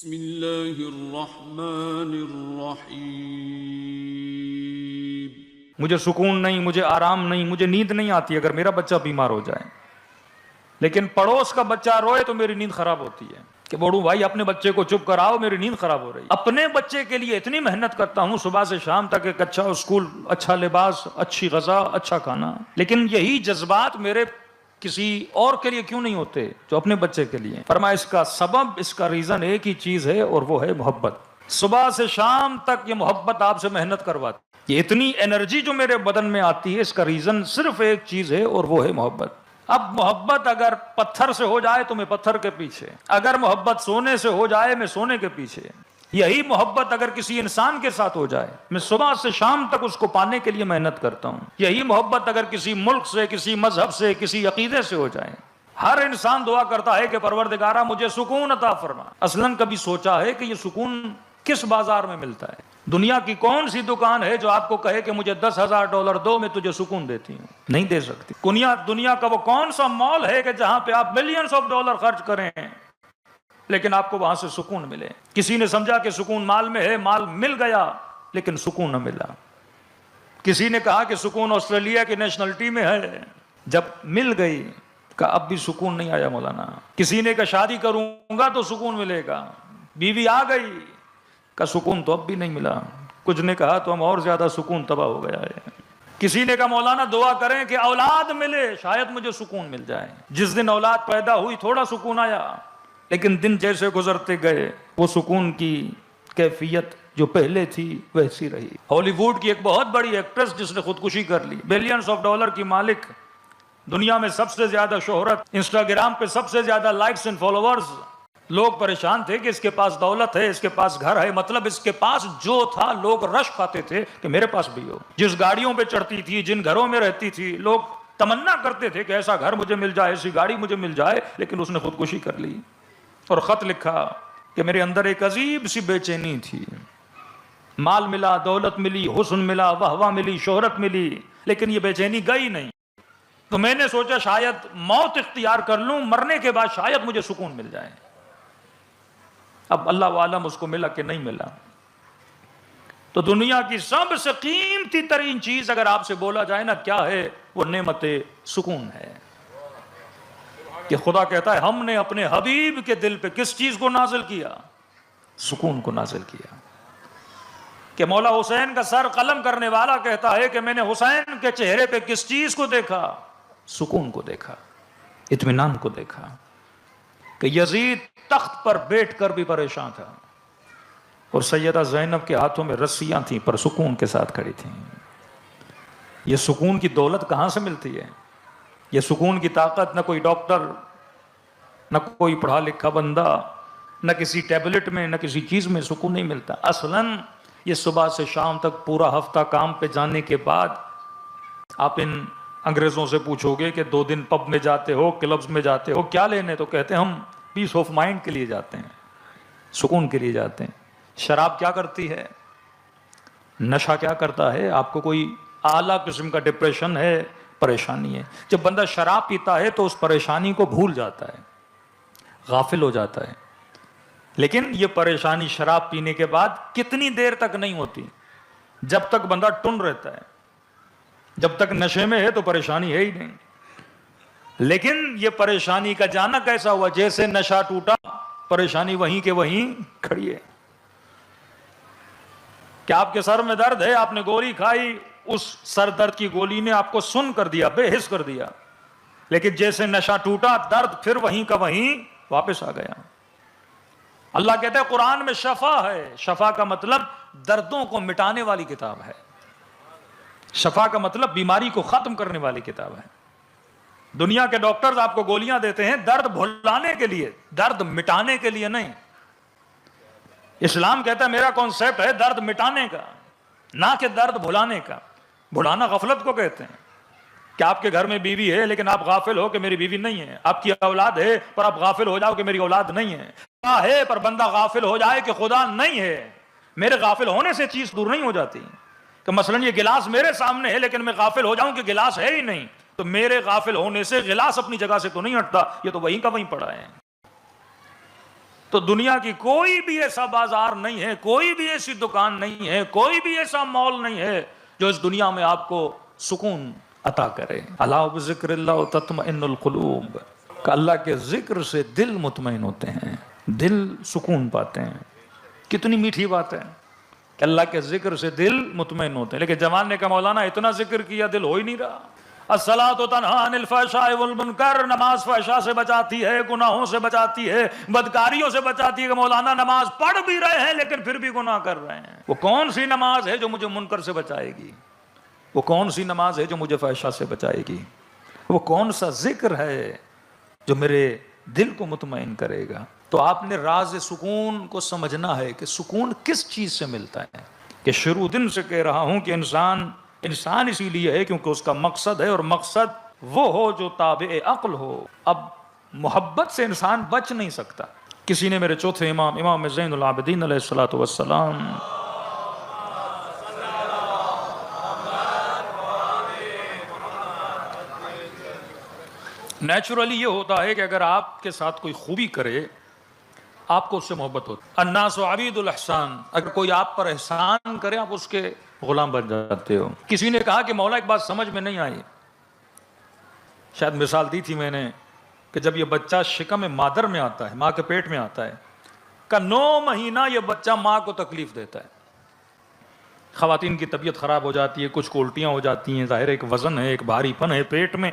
بسم اللہ الرحمن الرحیم۔ مجھے سکون نہیں، مجھے آرام نہیں، مجھے نیند نہیں آتی اگر میرا بچہ بیمار ہو جائے، لیکن پڑوس کا بچہ روئے تو میری نیند خراب ہوتی ہے کہ بوڑھوں بھائی اپنے بچے کو چپ کراؤ، میری نیند خراب ہو رہی ہے۔ اپنے بچے کے لیے اتنی محنت کرتا ہوں صبح سے شام تک، ایک اچھا اسکول، اچھا لباس، اچھی غذا، اچھا کھانا، لیکن یہی جذبات میرے کسی اور کے لیے کیوں نہیں ہوتے جو اپنے بچے کے لیے؟ فرمایا اس کا سبب، اس کا ریزن ایک ہی چیز ہے اور وہ ہے محبت۔ صبح سے شام تک یہ محبت آپ سے محنت کرواتی، یہ اتنی انرجی جو میرے بدن میں آتی ہے، اس کا ریزن صرف ایک چیز ہے اور وہ ہے محبت۔ اب محبت اگر پتھر سے ہو جائے تو میں پتھر کے پیچھے، اگر محبت سونے سے ہو جائے میں سونے کے پیچھے، یہی محبت اگر کسی انسان کے ساتھ ہو جائے میں صبح سے شام تک اس کو پانے کے لیے محنت کرتا ہوں۔ یہی محبت اگر کسی ملک سے، کسی مذہب سے، کسی عقیدے سے ہو جائے، ہر انسان دعا کرتا ہے کہ پروردگارہ مجھے سکون عطا فرما۔ اصلاً کبھی سوچا ہے کہ یہ سکون کس بازار میں ملتا ہے؟ دنیا کی کون سی دکان ہے جو آپ کو کہے کہ مجھے $10,000 دو میں تجھے سکون دیتی ہوں؟ نہیں دے سکتی۔ دنیا کا وہ کون سا مال ہے کہ جہاں پہ آپ ملینز آف ڈالر خرچ کریں لیکن آپ کو وہاں سے سکون ملے؟ کسی نے سمجھا کہ سکون مال میں ہے، مال مل گیا لیکن سکون نہ ملا۔ کسی نے کہا کہ سکون آسٹریلیا کی نیشنلٹی میں ہے، جب مل گئی کہ اب بھی سکون نہیں آیا مولانا۔ کسی نے کہا شادی کروں گا تو سکون ملے گا، بیوی آ گئی کا سکون تو اب بھی نہیں ملا۔ کچھ نے کہا تو ہم اور زیادہ سکون تباہ ہو گیا ہے۔ کسی نے کہا مولانا دعا کریں کہ اولاد ملے، شاید مجھے سکون مل جائے۔ جس دن اولاد پیدا ہوئی تھوڑا سکون آیا، لیکن دن جیسے گزرتے گئے وہ سکون کی کیفیت جو پہلے تھی ویسی رہی۔ ہالی ووڈ کی ایک بہت بڑی ایکٹریس جس نے خودکشی کر لی، بلینز آف ڈالر کی مالک، دنیا میں سب سے زیادہ شہرت، انسٹاگرام پہ سب سے زیادہ لائکس اینڈ فالوورز، لوگ پریشان تھے کہ اس کے پاس دولت ہے، اس کے پاس گھر ہے، مطلب اس کے پاس جو تھا لوگ رش کھاتے تھے کہ میرے پاس بھی ہو۔ جس گاڑیوں پہ چڑھتی تھی، جن گھروں میں رہتی تھی، لوگ تمنا کرتے تھے کہ ایسا گھر مجھے مل جائے، ایسی گاڑی مجھے مل جائے، لیکن اس نے خودکشی کر لی اور خط لکھا کہ میرے اندر ایک عجیب سی بے چینی تھی، مال ملا، دولت ملی، حسن ملا، واہ ملی، شہرت ملی، لیکن یہ بے چینی گئی نہیں۔ تو میں نے سوچا شاید موت اختیار کر لوں، مرنے کے بعد شاید مجھے سکون مل جائے۔ اب اللہ عالم اس کو ملا کہ نہیں ملا۔ تو دنیا کی سب سے قیمتی ترین چیز اگر آپ سے بولا جائے نا کیا ہے، وہ نعمت سکون ہے۔ کہ خدا کہتا ہے ہم نے اپنے حبیب کے دل پہ کس چیز کو نازل کیا؟ سکون کو نازل کیا۔ کہ مولا حسین کا سر قلم کرنے والا کہتا ہے کہ میں نے حسین کے چہرے پہ کس چیز کو دیکھا؟ سکون کو دیکھا، اطمینان کو دیکھا۔ کہ یزید تخت پر بیٹھ کر بھی پریشان تھا اور سیدہ زینب کے ہاتھوں میں رسیاں تھیں پر سکون کے ساتھ کھڑی تھیں۔ یہ سکون کی دولت کہاں سے ملتی ہے؟ یہ سکون کی طاقت نہ کوئی ڈاکٹر، نہ کوئی پڑھا لکھا بندہ، نہ کسی ٹیبلٹ میں، نہ کسی چیز میں سکون نہیں ملتا۔ اصلاً یہ صبح سے شام تک پورا ہفتہ کام پہ جانے کے بعد آپ ان انگریزوں سے پوچھو گے کہ 2 دن پب میں جاتے ہو، کلبز میں جاتے ہو، کیا لینے؟ تو کہتے ہیں ہم پیس آف مائنڈ کے لیے جاتے ہیں، سکون کے لیے جاتے ہیں۔ شراب کیا کرتی ہے؟ نشہ کیا کرتا ہے؟ آپ کو کوئی اعلیٰ قسم کا ڈپریشن ہے، پریشانی ہے، جب بندہ شراب پیتا ہے تو اس پریشانی کو بھول جاتا ہے، غافل ہو جاتا ہے۔ لیکن یہ پریشانی شراب پینے کے بعد کتنی دیر تک نہیں ہوتی؟ جب تک بندہ ٹن رہتا ہے، جب تک نشے میں ہے تو پریشانی ہے ہی نہیں۔ لیکن یہ پریشانی کا جانا کیسا ہوا؟ جیسے نشہ ٹوٹا پریشانی وہیں کے وہیں کھڑی ہے۔ کہ آپ کے سر میں درد ہے، آپ نے گولی کھائی، اس سر درد کی گولی نے آپ کو سن کر دیا، بے حس کر دیا، لیکن جیسے نشہ ٹوٹا درد پھر وہیں کا وہیں واپس آ گیا۔ اللہ کہتا ہے قرآن میں شفا ہے۔ شفا کا مطلب دردوں کو مٹانے والی کتاب ہے۔ شفا کا مطلب بیماری کو ختم کرنے والی کتاب ہے۔ دنیا کے ڈاکٹرز آپ کو گولیاں دیتے ہیں درد بھلانے کے لیے، درد مٹانے کے لیے نہیں۔ اسلام کہتا ہے میرا کانسیپٹ ہے درد مٹانے کا، نہ کہ درد بھلانے کا۔ بھلانا غفلت کو کہتے ہیں۔ کہ آپ کے گھر میں بیوی ہے لیکن آپ غافل ہو کہ میری بیوی نہیں ہے، آپ کی اولاد ہے پر آپ غافل ہو جاؤ کہ میری اولاد نہیں ہے، خدا ہے پر بندہ غافل ہو جائے کہ خدا نہیں ہے۔ میرے غافل ہونے سے چیز دور نہیں ہو جاتی۔ کہ مثلا یہ گلاس میرے سامنے ہے لیکن میں غافل ہو جاؤں کہ گلاس ہے ہی نہیں، تو میرے غافل ہونے سے گلاس اپنی جگہ سے تو نہیں ہٹتا، یہ تو وہیں کا وہیں پڑا ہے۔ تو دنیا کی کوئی بھی ایسا بازار نہیں ہے، کوئی بھی ایسی دکان نہیں ہے، کوئی بھی ایسا مال نہیں ہے جو اس دنیا میں آپ کو سکون عطا کرے۔ الا بذکر اللہ تطمئن القلوب، کہ اللہ کے ذکر سے دل مطمئن ہوتے ہیں، دل سکون پاتے ہیں۔ کتنی میٹھی بات ہے کہ اللہ کے ذکر سے دل مطمئن ہوتے ہیں، لیکن جوان نے کہا مولانا اتنا ذکر کیا دل ہو ہی نہیں رہا۔ الصلاۃ تنہی عن الفحشاء والمنکر، نماز فحشاء سے بچاتی ہے، گناہوں سے بچاتی ہے، بدکاریوں سے بچاتی ہے۔ کہ مولانا نماز پڑھ بھی رہے ہیں لیکن پھر بھی گناہ کر رہے ہیں۔ وہ کون سی نماز ہے جو مجھے منکر سے بچائے گی؟ وہ کون سی نماز ہے جو مجھے فحشاء سے بچائے گی؟ وہ کون سا ذکر ہے جو میرے دل کو مطمئن کرے گا؟ تو آپ نے راز سکون کو سمجھنا ہے کہ سکون کس چیز سے ملتا ہے۔ کہ شروع دن سے کہہ رہا ہوں کہ انسان اسی لیے ہے کیونکہ اس کا مقصد ہے، اور مقصد وہ ہو جو تابع عقل ہو۔ اب محبت سے انسان بچ نہیں سکتا۔ کسی نے میرے چوتھے امام زین العابدین علیہ الصلوۃ والسلام نیچرلی یہ ہوتا ہے کہ اگر آپ کے ساتھ کوئی خوبی کرے آپ کو اس سے محبت ہوتی ہے۔ الناس عبید الاحسان، اگر کوئی آپ پر احسان کرے آپ اس کے غلام بن جاتے ہو۔ کسی نے کہا کہ مولا ایک بات سمجھ میں نہیں آئی، شاید مثال دی تھی میں نے، کہ جب یہ بچہ شکم مادر میں آتا ہے، ماں کے پیٹ میں آتا ہے، کہ 9 مہینہ یہ بچہ ماں کو تکلیف دیتا ہے۔ خواتین کی طبیعت خراب ہو جاتی ہے، کچھ کو الٹیاں ہو جاتی ہیں، ظاہر ایک وزن ہے، ایک بھاری پن ہے پیٹ میں،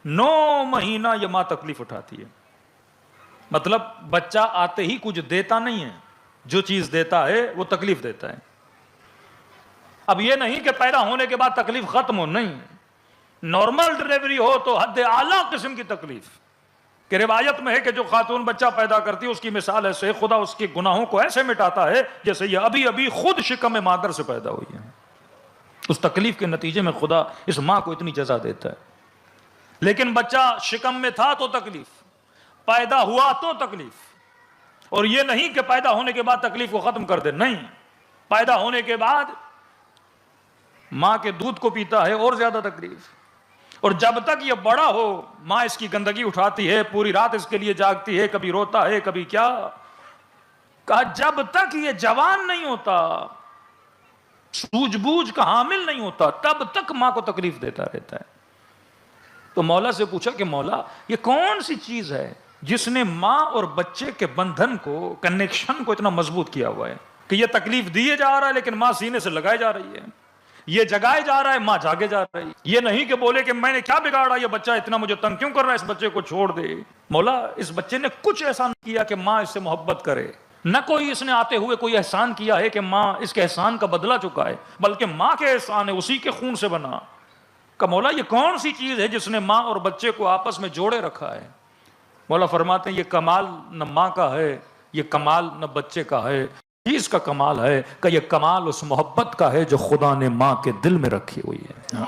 9 مہینہ یہ ماں تکلیف اٹھاتی ہے۔ مطلب بچہ آتے ہی کچھ دیتا نہیں ہے، جو چیز دیتا ہے وہ تکلیف دیتا ہے۔ اب یہ نہیں کہ پیدا ہونے کے بعد تکلیف ختم ہو، نہیں، نارمل ڈلیوری ہو تو حد اعلیٰ قسم کی تکلیف۔ کہ روایت میں ہے کہ جو خاتون بچہ پیدا کرتی ہے اس کی مثال ایسے، خدا اس کے گناہوں کو ایسے مٹاتا ہے جیسے یہ ابھی ابھی خود شکم مادر سے پیدا ہوئی ہے۔ اس تکلیف کے نتیجے میں خدا اس ماں کو اتنی جزا دیتا ہے۔ لیکن بچہ شکم میں تھا تو تکلیف، پیدا ہوا تو تکلیف۔ اور یہ نہیں کہ پیدا ہونے کے بعد تکلیف کو ختم کر دے، نہیں، پیدا ہونے کے بعد ماں کے دودھ کو پیتا ہے اور زیادہ تکلیف۔ اور جب تک یہ بڑا ہو ماں اس کی گندگی اٹھاتی ہے، پوری رات اس کے لیے جاگتی ہے، کبھی روتا ہے کبھی کیا۔ کہا جب تک یہ جوان نہیں ہوتا، سوجھ بوجھ کا حامل نہیں ہوتا، تب تک ماں کو تکلیف دیتا رہتا ہے۔ تو مولا سے پوچھا کہ مولا یہ کون سی چیز ہے جس نے ماں اور بچے کے بندھن کو، کنیکشن کو اتنا مضبوط کیا ہوا ہے کہ یہ تکلیف دیے جا رہا ہے لیکن ماں سینے سے لگائے جا رہی ہے، یہ جگائے جا رہا ہے ماں جاگے جا رہی ہے۔ یہ نہیں کہ بولے کہ میں نے کیا بگاڑا، یہ بچہ اتنا مجھے تنگ کیوں کر رہا ہے، اس بچے کو چھوڑ دے۔ مولا اس بچے نے کچھ ایسا نہیں کیا کہ ماں اس سے محبت کرے، نہ کوئی اس نے آتے ہوئے کوئی احسان کیا ہے کہ ماں اس کے احسان کا بدلہ چکائے، بلکہ ماں کے احسان ہے، اسی کے خون سے بنا۔ کہ مولا یہ کون سی چیز ہے جس نے ماں اور بچے کو آپس میں جوڑے رکھا ہے؟ مولا فرماتے ہیں یہ کمال نہ ماں کا ہے، یہ کمال نہ بچے کا ہے، چیز کا کمال ہے کہ یہ کمال اس محبت کا ہے جو خدا نے ماں کے دل میں رکھی ہوئی ہے۔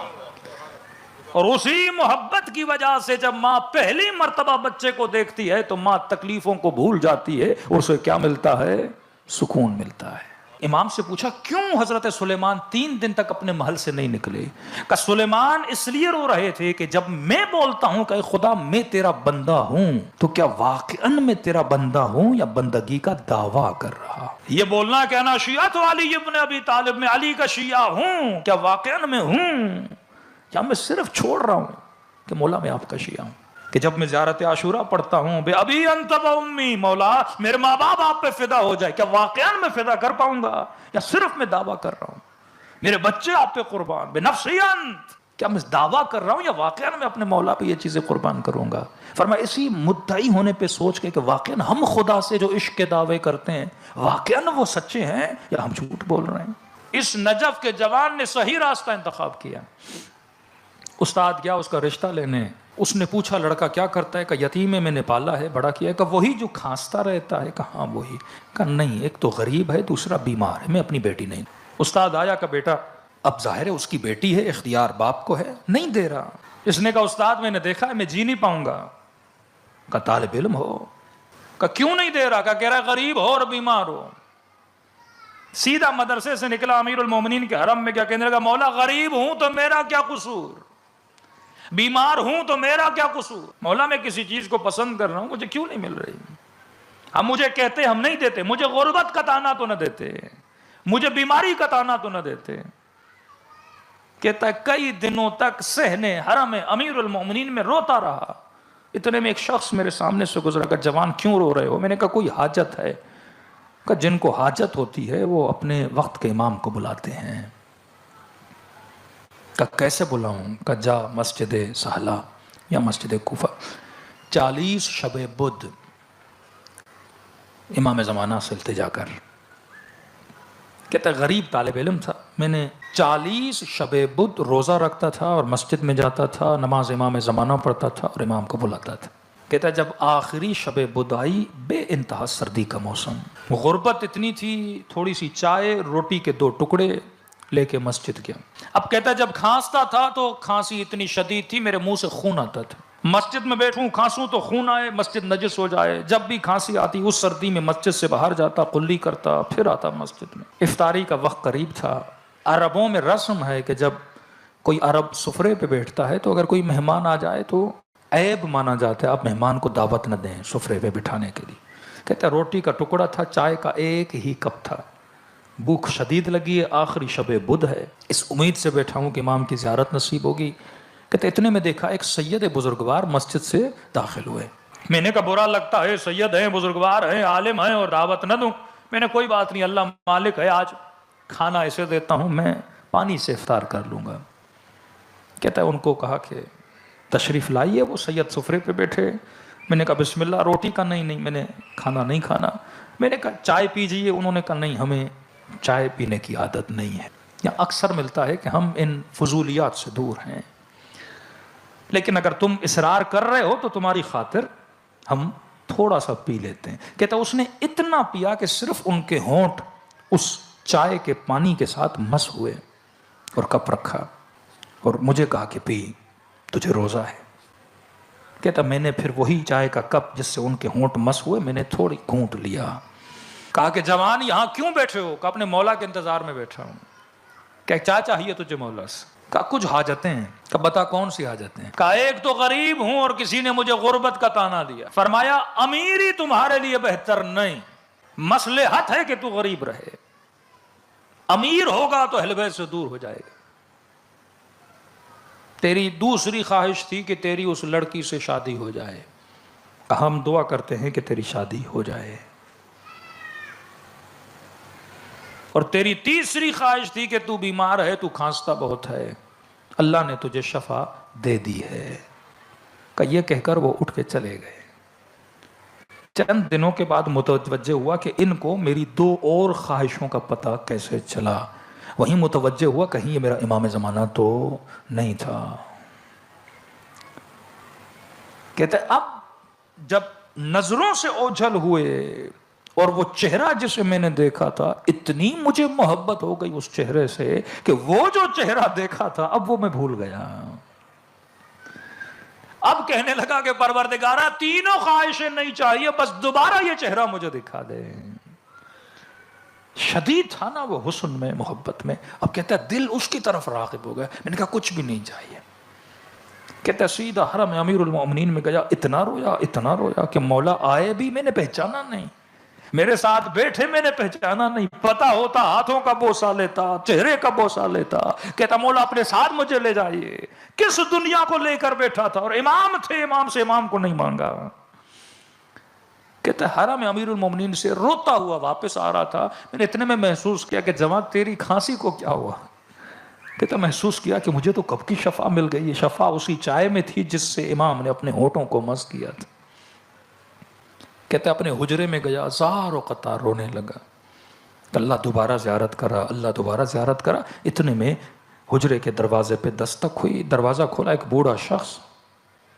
اور اسی محبت کی وجہ سے جب ماں پہلی مرتبہ بچے کو دیکھتی ہے تو ماں تکلیفوں کو بھول جاتی ہے، اسے کیا ملتا ہے؟ سکون ملتا ہے۔ امام سے پوچھا کیوں حضرت سلیمان 3 دن تک اپنے محل سے نہیں نکلے؟ کہ سلیمان اس لیے رو رہے تھے کہ جب میں بولتا ہوں کہ خدا میں تیرا بندہ ہوں تو کیا واقعاً میں تیرا بندہ ہوں یا بندگی کا دعویٰ کر رہا؟ یہ بولنا کہ انا شیعۃ علی ابن ابی طالب، میں علی کا شیعہ ہوں، کیا واقعاً میں ہوں یا میں صرف چھوڑ رہا ہوں کہ مولا میں آپ کا شیعہ ہوں؟ کہ جب میں زیارت عاشورہ پڑھتا ہوں بے ابی انت و امی، مولا میرے ماں باپ آپ پہ فدا ہو جائے، کیا واقعاً میں فدا کر پاؤں گا یا صرف میں دعویٰ کر رہا ہوں؟ میرے بچے آپ پہ قربان، بے نفسی انت، کیا میں دعویٰ کر رہا ہوں یا واقعاً میں اپنے مولا پہ یہ چیزیں قربان کروں گا؟ فرمایا اسی مدعی ہونے پہ سوچ کے کہ واقعاً ہم خدا سے جو عشق کے دعوے کرتے ہیں واقعاً وہ سچے ہیں یا ہم جھوٹ بول رہے ہیں۔ اس نجف کے جوان نے صحیح راستہ انتخاب کیا۔ استاد گیا اس کا رشتہ لینے، اس نے پوچھا لڑکا کیا کرتا ہے؟ کہ یتیم ہے، میں نے پالا ہے، بڑا کیا ہے۔ کہ وہی جو کھانستا رہتا ہے؟ کہ ہاں وہی۔ کہ نہیں، ایک تو غریب ہے دوسرا بیمار ہے، میں اپنی بیٹی نہیں۔ استاد آیا کہ بیٹا اب ظاہر ہے اس کی بیٹی ہے، اختیار باپ کو ہے، نہیں دے رہا۔ اس نے کہا استاد میں نے دیکھا ہے میں جی نہیں پاؤں گا۔ کہ طالب علم ہو؟ کہ کیوں نہیں دے رہا؟ کہ کہہ رہا غریب ہو اور بیمار ہو۔ سیدھا مدرسے سے نکلا امیر المومنین کے حرم میں، کیا کہنے لگا مولا غریب ہوں تو میرا کیا قصور، بیمار ہوں تو میرا کیا قصور؟ مولا میں کسی چیز کو پسند کر رہا ہوں، مجھے کیوں نہیں مل رہی؟ ہم مجھے کہتے ہم نہیں دیتے، مجھے غربت کا تانا تو نہ دیتے، مجھے بیماری کا تانا تو نہ دیتے. کہتا ہے کئی دنوں تک صحن حرم امیر المومنین میں روتا رہا. اتنے میں ایک شخص میرے سامنے سے گزرا کہ جوان کیوں رو رہے ہو؟ میں نے کہا کوئی حاجت ہے. کہ جن کو حاجت ہوتی ہے وہ اپنے وقت کے امام کو بلاتے ہیں. کہ کیسے بلاؤں؟ کہ جا مسجد سہلا یا مسجد کوفہ، 40 شب بدھ امام زمانہ سے التجا کر. کہتا ہے غریب طالب علم تھا، میں نے 40 شب بدھ روزہ رکھتا تھا اور مسجد میں جاتا تھا، نماز امام زمانہ پڑھتا تھا اور امام کو بلاتا تھا. کہتا ہے جب آخری شب بدھ آئی، بے انتہا سردی کا موسم، غربت اتنی تھی، تھوڑی سی چائے روٹی کے 2 ٹکڑے لے کے مسجد گیا. اب کہتا ہے جب کھانستا تھا تو کھانسی اتنی شدید تھی میرے منہ سے خون آتا تھا. مسجد میں بیٹھوں کھانسوں تو خون آئے، مسجد نجس ہو جائے. جب بھی کھانسی آتی اس سردی میں مسجد سے باہر جاتا، قلی کرتا، پھر آتا مسجد میں. افطاری کا وقت قریب تھا. عربوں میں رسم ہے کہ جب کوئی عرب سفرے پہ بیٹھتا ہے تو اگر کوئی مہمان آ جائے تو عیب مانا جاتا ہے، آپ مہمان کو دعوت نہ دیں سفرے پہ بٹھانے کے لیے. کہتا ہے روٹی کا ٹکڑا تھا، چائے کا 1 ہی کپ تھا، بھوک شدید لگی ہے، آخری شب بدھ ہے، اس امید سے بیٹھا ہوں کہ امام کی زیارت نصیب ہوگی. کہتے اتنے میں دیکھا ایک سید بزرگوار مسجد سے داخل ہوئے. میں نے کہا برا لگتا ہے، سید ہیں، بزرگوار ہیں، عالم ہیں اور دعوت نہ دوں. میں نے کوئی بات نہیں، اللہ مالک ہے، آج کھانا ایسے دیتا ہوں، میں پانی سے افطار کر لوں گا. کہتا ہے ان کو کہا کہ تشریف لائیے. وہ سید سفرے پہ بیٹھے. میں نے کہا بسم اللہ. روٹی کا نہیں میں نے کھانا نہیں کھانا. میں نے کہا چائے پیجیے. انہوں نے کہا نہیں، ہمیں چائے پینے کی عادت نہیں ہے. یا اکثر ملتا ہے کہ ہم ان فضولیات سے دور ہیں، لیکن اگر تم اصرار کر رہے ہو تو تمہاری خاطر ہم تھوڑا سا پی لیتے ہیں. کہتا اس نے اتنا پیا کہ صرف ان کے ہونٹ اس چائے کے پانی کے ساتھ مس ہوئے اور کپ رکھا اور مجھے کہا کہ پی، تجھے روزہ ہے. کہتا میں نے پھر وہی چائے کا کپ جس سے ان کے ہونٹ مس ہوئے میں نے تھوڑی گھونٹ لیا. کہا کہ جوان یہاں کیوں بیٹھے ہو؟ کہ اپنے مولا کے انتظار میں بیٹھا ہوں. کہ کیا چاہیے تجھے مولا سے؟ کہا کچھ حاجتیں ہیں. کہ بتا کون سی حاجتیں ہیں؟ کہا ایک تو غریب ہوں اور کسی نے مجھے غربت کا تانا دیا. فرمایا امیری تمہارے لیے بہتر نہیں، مصلحت ہے کہ تو غریب رہے. امیر ہوگا تو اہل بیت سے دور ہو جائے گا. تیری دوسری خواہش تھی کہ تیری اس لڑکی سے شادی ہو جائے. ہم دعا کرتے ہیں کہ تیری شادی ہو جائے. اور تیری تیسری خواہش تھی کہ تو بیمار ہے، تو کھانستا بہت ہے، اللہ نے تجھے شفا دے دی ہے. کہ یہ کہہ کر وہ اٹھ کے چلے گئے. چند دنوں کے بعد متوجہ ہوا کہ ان کو میری 2 اور خواہشوں کا پتہ کیسے چلا. وہیں متوجہ ہوا کہیں یہ میرا امام زمانہ تو نہیں تھا. کہتے اب جب نظروں سے اوجھل ہوئے اور وہ چہرہ جسے میں نے دیکھا تھا، اتنی مجھے محبت ہو گئی اس چہرے سے کہ وہ جو چہرہ دیکھا تھا اب وہ میں بھول گیا. اب کہنے لگا کہ پروردگارہ تینوں خواہشیں نہیں چاہیے، بس دوبارہ یہ چہرہ مجھے دکھا دے. شدید تھا نا وہ حسن میں، محبت میں. اب کہتا ہے دل اس کی طرف راغب ہو گیا. میں نے کہا کچھ بھی نہیں چاہیے. کہتا ہے سیدھا حرم امیر المومنین میں گیا. اتنا رویا کہ مولا آئے بھی میں نے پہچانا نہیں، میرے ساتھ بیٹھے میں نے پہچانا نہیں. پتا ہوتا ہاتھوں کا بوسہ لیتا، چہرے کا بوسہ لیتا. کہتا مولا اپنے ساتھ مجھے لے جائیے. کس دنیا کو لے کر بیٹھا تھا اور امام تھے، امام سے امام کو نہیں مانگا. کہتا ہے حرم امیر المومنین سے روتا ہوا واپس آ رہا تھا. میں نے اتنے میں محسوس کیا کہ جوان تیری کھانسی کو کیا ہوا؟ کہتا محسوس کیا کہ مجھے تو کب کی شفا مل گئی. شفا اسی چائے میں تھی جس سے امام نے اپنے ہونٹوں کو مس کیا تھا. کہتا اپنے حجرے میں گیا، زار و قطار رونے لگا. اللہ دوبارہ زیارت کرا، اللہ دوبارہ زیارت کرا. اتنے میں حجرے کے دروازے پہ دستک ہوئی. دروازہ کھولا، ایک بوڑھا شخص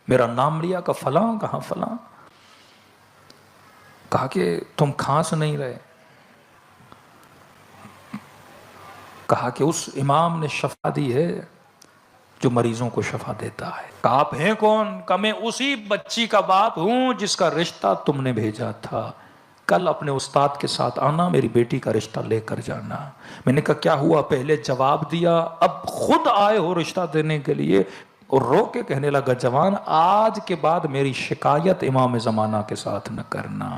میرا نام لیا. کہ فلاں. کہاں فلاں؟ کہا کہ تم کھانس نہیں رہے. کہا کہ اس امام نے شفا دی ہے جو مریضوں کو شفا دیتا ہے. کہ آپ ہیں کون؟ کہ میں اسی بچی کا باپ ہوں جس کا رشتہ تم نے بھیجا تھا. کل اپنے استاد کے ساتھ آنا، میری بیٹی کا رشتہ لے کر جانا. میں نے کہا کیا ہوا؟ پہلے جواب دیا، اب خود آئے ہو رشتہ دینے کے لیے. اور رو کے کہنے لگا جوان آج کے بعد میری شکایت امام زمانہ کے ساتھ نہ کرنا.